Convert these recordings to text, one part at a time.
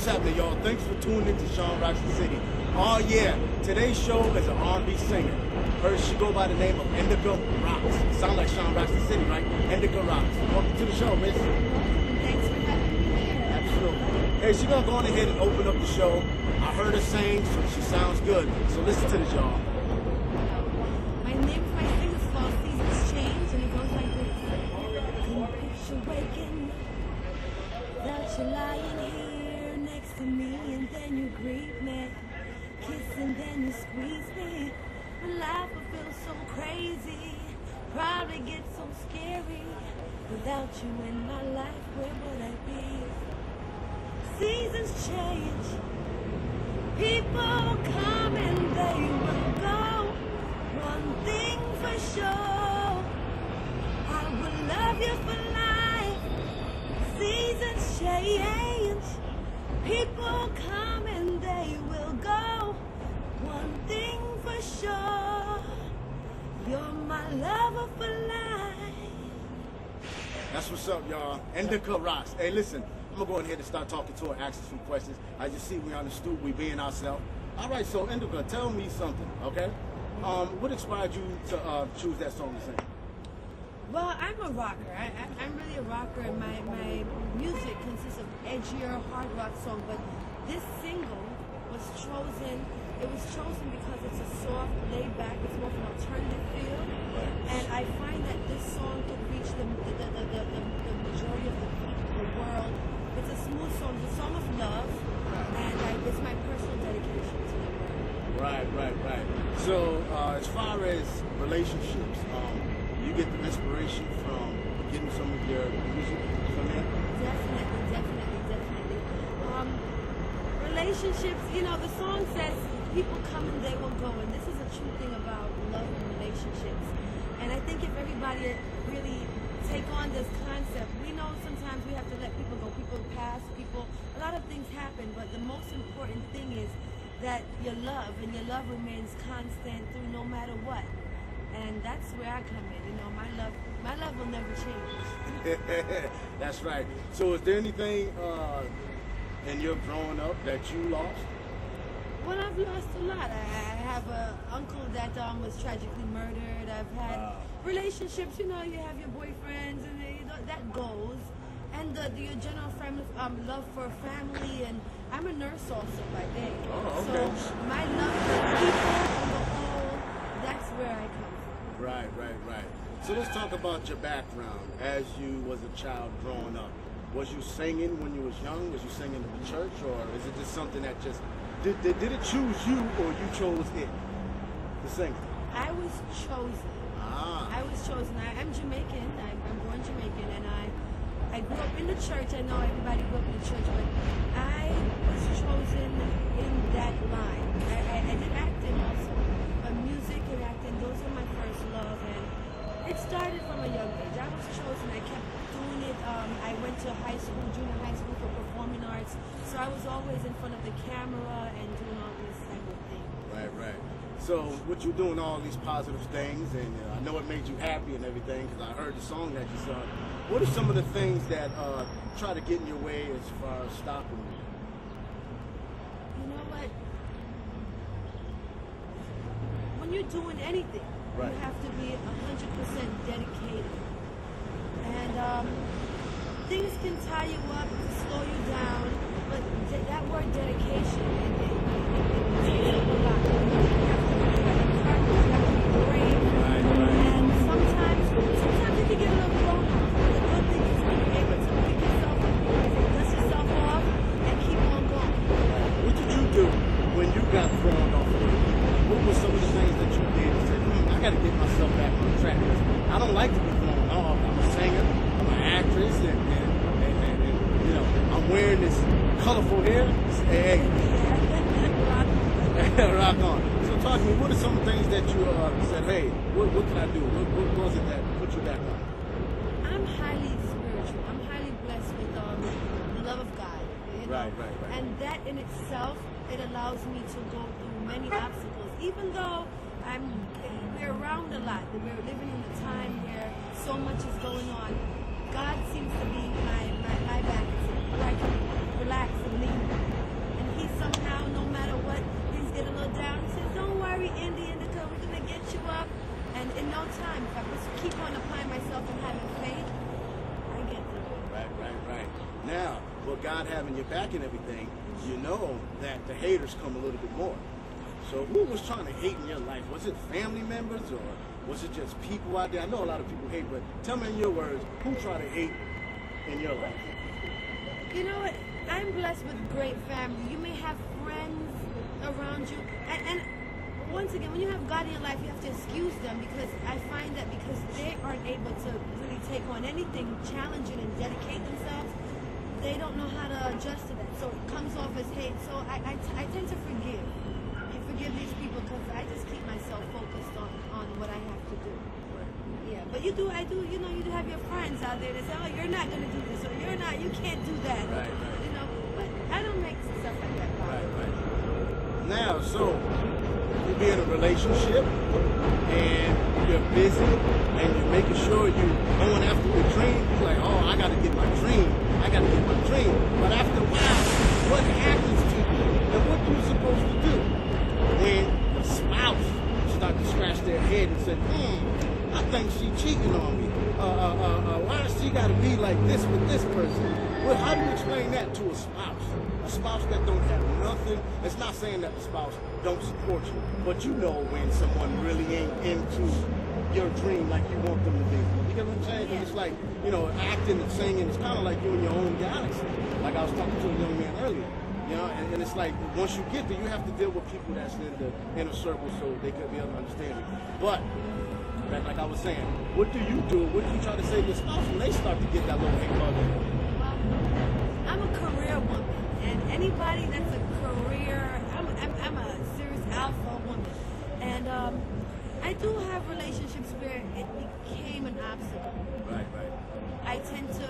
happening, y'all? Thanks for tuning in to Shaun Rocks the City. Oh yeah, today's show is an R&B singer. Her, she go by the name of Indaka Rocks. Sound like Shaun Rocks the City, right? Indaka Rocks. Welcome to the show, miss. Thanks for having me here. Absolutely. Hey, she's gonna go on ahead and open up the show. I heard her sing, so she sounds good. So listen to this, y'all. My name of my thing is called Seasons Change, and it goes like this. Couldn't picture waking without you lying here next to me, and then you greet me, kiss and then you squeeze me. My life would feel so crazy, probably get so scary. Without you in my life, where would I be? Seasons change, people come and they will go. One thing for sure, I will love you for life. Seasons change, people come and they will go. One thing for sure, you're my lover for life. That's what's up, y'all. Indaka Rocks. Hey, listen, I'm gonna go ahead and start talking to her, asking some questions. As you see, we on the stoop, we being ourselves. All right, so Indaka, tell me something, okay? What inspired you to choose that song to sing? Well, I'm a rocker. I'm really a rocker, and my music consists of edgier hard rock song. But this single was chosen. It was chosen because it's a soft, laid back. It's more of an alternative feel, and I find that this song could reach the majority of the people, the world. It's a smooth song. It's a song of love, and it's my personal dedication to the world. Right. So, as far as relationships, you get the inspiration from getting some of your music from there? Definitely. Relationships, the song says people come and they will go, and this is a true thing about love and relationships. And I think if everybody really take on this concept, we know sometimes we have to let people go. People pass, a lot of things happen, but the most important thing is that your love remains constant through no matter what. And that's where I come in. My love will never change. That's right. So is there anything in your growing up that you lost? Well, I've lost a lot. I have an uncle that was tragically murdered. I've had relationships, you have your boyfriends, and that goes. And your general family, love for family, and I'm a nurse also by day. Oh, okay. So my love for people on the whole, that's where I come from. Right. So let's talk about your background as you was a child growing up. Was you singing when you was young? Was you singing in the church, or is it just something that just did it choose you, or you chose it to sing? I was chosen. I was chosen. I'm Jamaican. I'm born Jamaican, and I grew up in the church. I know everybody grew up in the church, but I was chosen in that line. I did acting also, but music and acting, those are my first love, and it started from a young age. I was chosen. I kept doing it. I went to junior high school for performing arts, so I was always in front of the camera and doing all these type of things. Right. So, with you doing all these positive things, and I know it made you happy and everything, because I heard the song that you sung. What are some of the things that try to get in your way as far as stopping you? You know what? When you're doing anything, right, you have to be 100% dedicated. And things can tie you up, slow you down, but that word dedication, it takes up a lot. You have to be encouraged, you have to be brave. And sometimes you can get a little thrown off. But the good thing is when you're able to pick yourself up, dust yourself off, and keep on going. What did you do when you got thrown off? What were some of the things that you did to say, I got to get myself back on track? I don't like to be thrown off. I'm a singer, I'm an actress, and I'm wearing this colorful hair. Hey, rock on. So talk to me, what are some things that you said, hey, what can I do? What was it that put you back on? I'm highly spiritual. I'm highly blessed with the love of God. Right. And that in itself, it allows me to go through many obstacles. Even though we're around a lot, we're living in a time where so much is going on, God seems to be my back, where I can relax and lean. your back and everything, you know that the haters come a little bit more. So who was trying to hate in your life? Was it family members or was it just people out there? I know a lot of people hate, but tell me in your words, who tried to hate in your life? You know what? I'm blessed with great family. You may have friends around you, and once again, when you have God in your life, you have to excuse them, because I find that because they aren't able to really take on anything challenging and dedicate themselves, they don't know how to adjust to that. So it comes off as hate. So I tend to forgive. I forgive these people because I just keep myself focused on what I have to do. Yeah, but you do have your friends out there that say, oh, you're not going to do this, or you can't do that. Right. You know, but I don't make stuff like that. Right. Now, so you be in a relationship and you're busy and you're making sure you're going after your dream. You're like, oh, I got to get my dream. But after a while, what happens to you? And what are you supposed to do when the spouse starts to scratch their head and say, I think she cheating on me. Why does she got to be like this with this person? Well, how do you explain that to a spouse? A spouse that don't have nothing. It's not saying that the spouse don't support you, but you know when someone really ain't into your dream like you want them to be. You get what I'm saying? Yeah. It's like, acting and singing. It's kind of like you in your own galaxy. Like I was talking to a young man earlier. And it's like once you get there, you have to deal with people that's in the inner circle so they can be able to understand you. But like I was saying, what do you do? What do you try to say to your spouse when they start to get that little hate bug? Well, I'm a career woman, and anybody that's a career, I'm a serious alpha woman, and I do have relationships where it became an obstacle. Right. I tend to,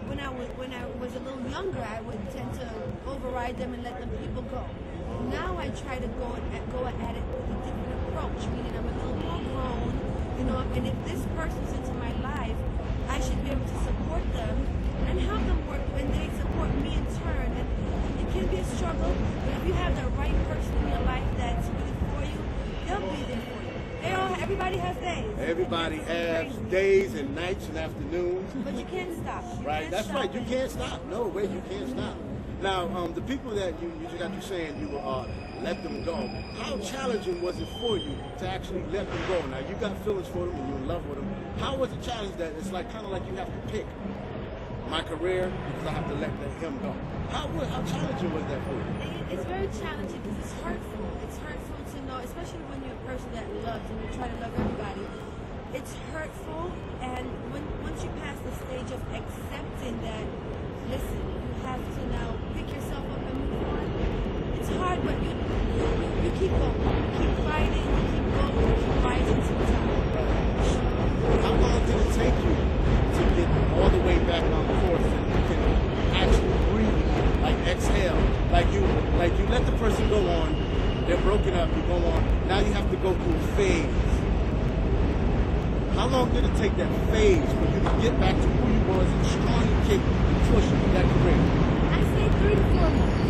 when I was a little younger, I would tend to override them and let them people go. Now I try to go at it with a different approach, meaning I'm a little more grown, and if this person's into my life, I should be able to support them and help them work when they support me in turn. And it can be a struggle, but if you have the right person in your life that's really for you, they'll be there for you. Everybody has days. Everybody has days and nights and afternoons. But you can't stop. That's right. You can't stop. No way, you can't stop. Now, the people that you got you saying you let them go, how challenging was it for you to actually let them go? Now, you got feelings for them and you're in love with them. How was it challenging that it's like kind of like you have to pick my career because I have to let him go? How challenging was that for you? It's very challenging because it's hurtful. It's hurtful to know, especially when you're a person that loves and you try to love everybody. It's hurtful, and once you pass the stage of accepting that, listen, you have to now pick yourself up and move on. It's hard, but you keep going. You keep fighting, you keep going, you keep rising to the top. How long did it take you to get all the way back on course and you can actually breathe, like exhale, like you let the person go on, they're broken up, you go on, now you have to go through a phase. How long did it take that phase for you to get back to who you was and strong and capable and pushing that career? I say 3 to 4 months.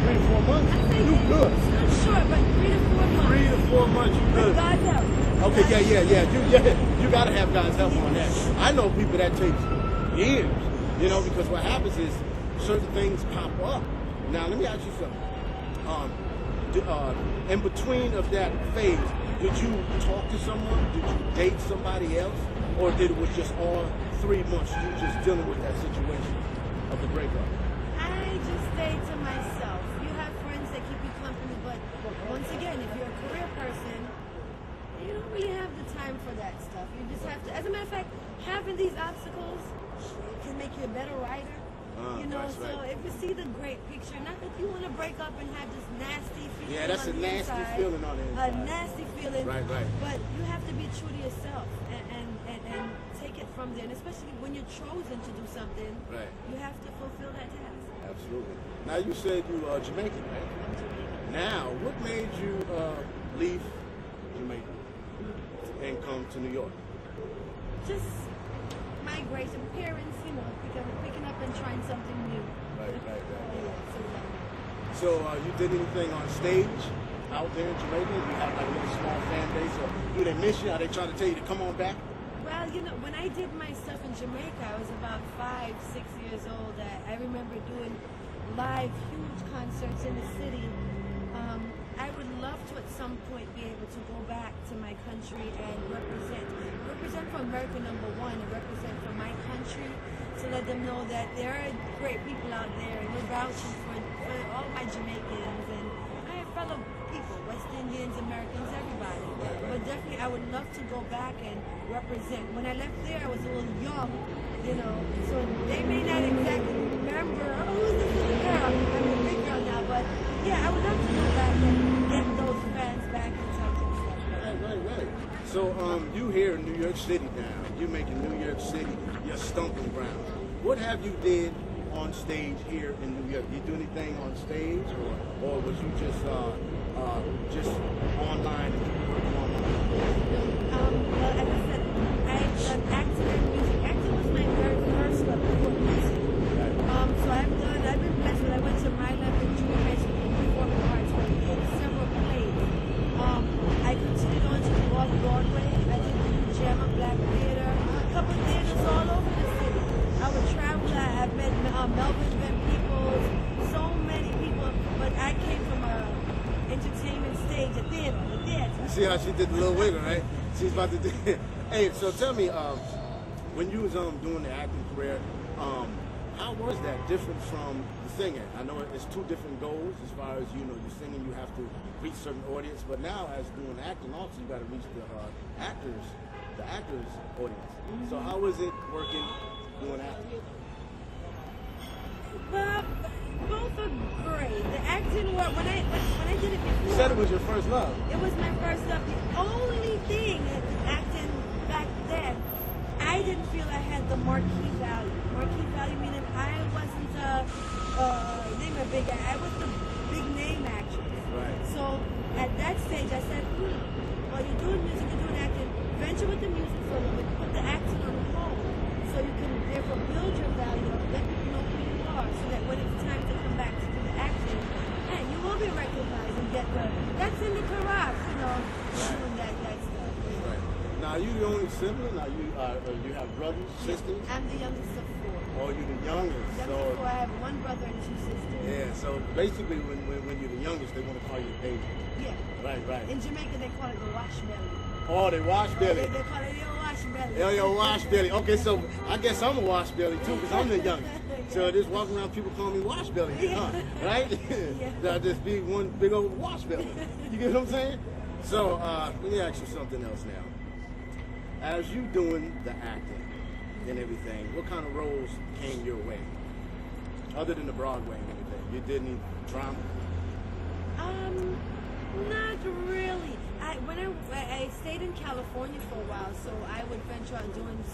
3 to 4 months? I say You good. It's not short, but 3 to 4 months. 3 to 4 months, you good. With God's help. Okay, yeah. You gotta have God's help on that. I know people that takes years, because what happens is certain things pop up. Now, let me ask you something. In between of that phase, did you talk to someone? Did you date somebody else? Or did it was just all 3 months you just dealing with that situation of the breakup? I just stay to myself. You have friends that keep you company, but once again, if you're a career person, you don't really have the time for that stuff. You just have to, as a matter of fact, having these obstacles can make you a better writer. That's so right. if you see the great picture, not that you want to break up and have this nasty feeling. Yeah, that's on a the nasty inside, feeling on the inside. A nasty feeling. Right. But you have to be true to yourself and take it from there. And especially when you're chosen to do something, Right. you have to fulfill that task. Absolutely. Now, you said you are Jamaican, right? Now, what made you leave Jamaica and come to New York? Just migration, parents, picking up and trying something new. Right. Yeah, So you did anything on stage out there in Jamaica? You have like a little small fan base, or do they miss you? Are they trying to tell you to come on back? Well, you know, when I did my stuff in Jamaica, I was about 5, 6 years old. I remember doing live, huge concerts in the city. I would love to at some point be able to go back to my country and represent for America #1 and represent for my country to let them know that there are great people out there and we're vouching for all my Jamaicans and my fellow people, West Indians, Americans, everybody. But definitely I would love to go back and represent. When I left there, I was a little young, you know, so they may not exactly remember, oh, who's this little girl? I'm a big girl now, but yeah, I would love to go back and get those fans back in touch and stuff. Right. So, you here in New York City now. You making New York City your stomping ground. What have you did on stage here in New York? You do anything on stage, or was you just online and working online? Well, as I said, I've done acting and music. Acting was my very first love before music. So I've been blessed when I went to my level junior high school in performing arts where we did several plays. I continued on to do off Broadway. I did the Jammer Black Theater, a couple of theaters all over the city. I would travel. I've met Melvin Van Peebles, so many people, but I came from a entertainment stage, a theater. You see how she did the little wiggle, right? She's about to do it. Hey, so tell me, when you was doing the acting career, how was that different from the singing? I know it's two different goals as far as, you know, you're singing, you have to reach certain audience, but now as doing acting also, you got to reach the actors audience. So how was it working doing acting? Well, both are great. The acting work, when I did it before. You said it was your first love. It was my first love. The only thing acting back then, I didn't feel I had the marquee value. Marquee value meaning I wasn't name a big guy. I was the big name actress. Right. So at that stage, I said, while you're doing music, you're doing acting, venture with the music for a little bit, put the acting on hold, so you can therefore build your value, let people know who you are, so that when it's time to come back to do the acting, hey, you will be recognized and get that's in the garage, you know, doing that stuff. Right. Now, are you the only sibling? Are you have brothers, sisters? I'm the youngest of 4. Oh, you're the youngest. So I have 1 brother and 2 sisters. Yeah, so basically when you're the youngest, they want to call you baby. Yeah. Right. In Jamaica, they call it the wash belly. Oh, they wash belly. They call it your wash belly. Yo, wash belly. Okay, so I guess I'm a wash belly too, because I'm the youngest. So just walking around, people call me wash belly, huh? Right? Yeah. I'll just be one big old wash belly. You get what I'm saying? So let me ask you something else now. As you doing the acting and everything, what kind of roles came your way? Other than the Broadway and everything. You did any drama? Not really. I stayed in California for a while, so I would venture out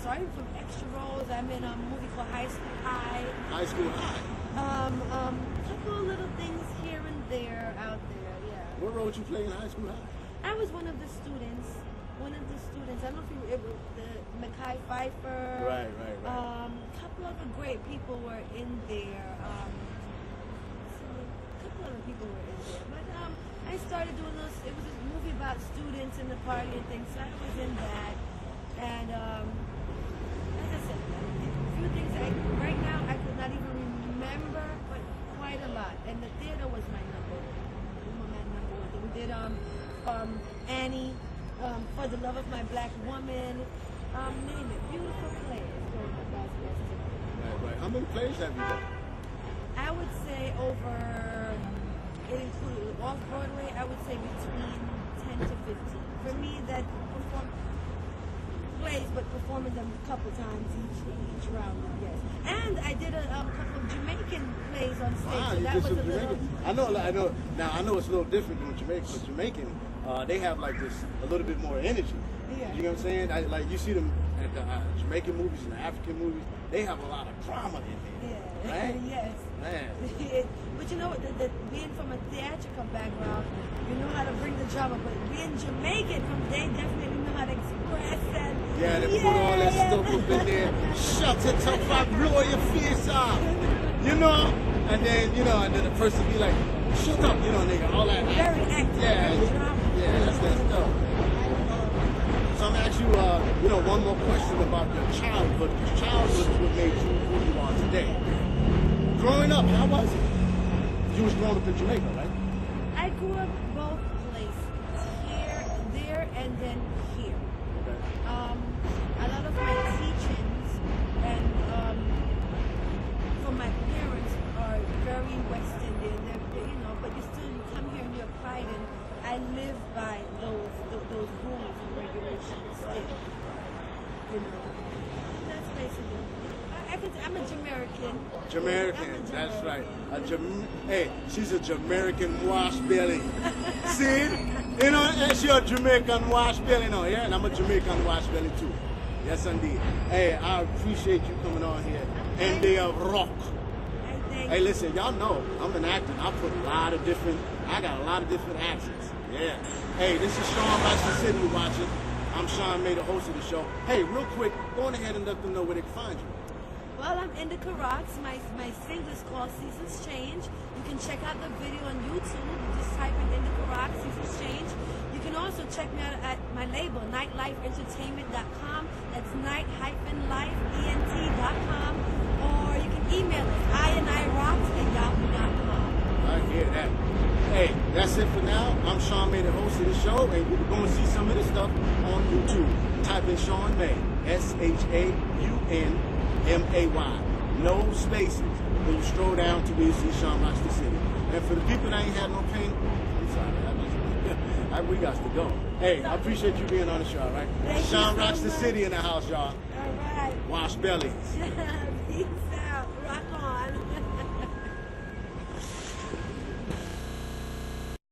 starting from extra roles. I'm in a movie called High School High. High School High? A couple of little things here and there out there, yeah. What role did you play in High School High? I was one of the students. I don't know if it was the Mackay Pfeiffer. Right. A couple other great people were in there. A couple other people were in there. But I started doing those. It was a movie about students and the party and things, so I was in that. And as I said, a few things right now I could not even remember, but quite a lot. And the theater was my number one. We did Annie. For the Love of My Black Woman, name it, beautiful plays. Right. How many plays have you done? I would say it included off Broadway, I would say between 10 to 15. For me, that plays, but performing them a couple times each round, yes. And I did a couple of Jamaican plays on stage. Wow, so you that did was some a little. Jamaican. I know. Now I know it's a little different than Jamaican, but Jamaican, they have like this a little bit more energy. Yeah. You know what I'm saying? Like you see them at the Jamaican movies and the African movies, they have a lot of drama in there. Yeah. Right? Yes. Man. But you know what? Being from a theatrical background, you know how to bring the drama. But being Jamaican, they definitely know how to express and. Yeah, they put all that stuff up in there. Shut it up, I blow your face off. You know? And then the person be like, shut up, nigga, all that. Very active. Yeah, very drama. yeah, that's that stuff. So I'm ask you, one more question about your childhood. Because childhood is what made you who you are today. Growing up, how was it? You was growing up in Jamaica, right? I grew up both places, here, there, and then here. Okay. A lot of my teachings and from my parents are very West Indian. But you come here and you apply it, and I live by those rules and regulations still. That's basically. I'm a Jamaican. Jamaican, that's right. Hey, she's a Jamaican wash belly. See? And she's a Jamaican wash belly now, yeah? And I'm a Jamaican wash belly too. Yes, indeed. Hey, I appreciate you coming on here. And they are rock. Hey, listen, y'all know I'm an actor. I got a lot of different accents. Yeah. Hey, this is Shaun Rocks the City you're watching. I'm Shaun May, the host of the show. Hey, real quick, go on ahead and let them know where they can find you. Well, I'm Indaka Rocks. My single is called Seasons Change. You can check out the video on YouTube. You just type in Indaka Rocks, Seasons Change. You can also check me out at my label, nightlifeentertainment.com. That's night-life.ent.com. Or you can email us, iandrocks@yahoo.com. I hear that. Hey, that's it for now. I'm Shaun May, the host of the show, and you're going to see some of this stuff on YouTube. Type in Shaun May, ShaunMay. No spaces. When you stroll down to where you see Shaun Rocks the City. And for the people that ain't had no pain, I'm sorry. We got to go. Hey, I appreciate you being on the show, all right? Shaun Rocks the City in the house, y'all. All right. Wash bellies. Peace.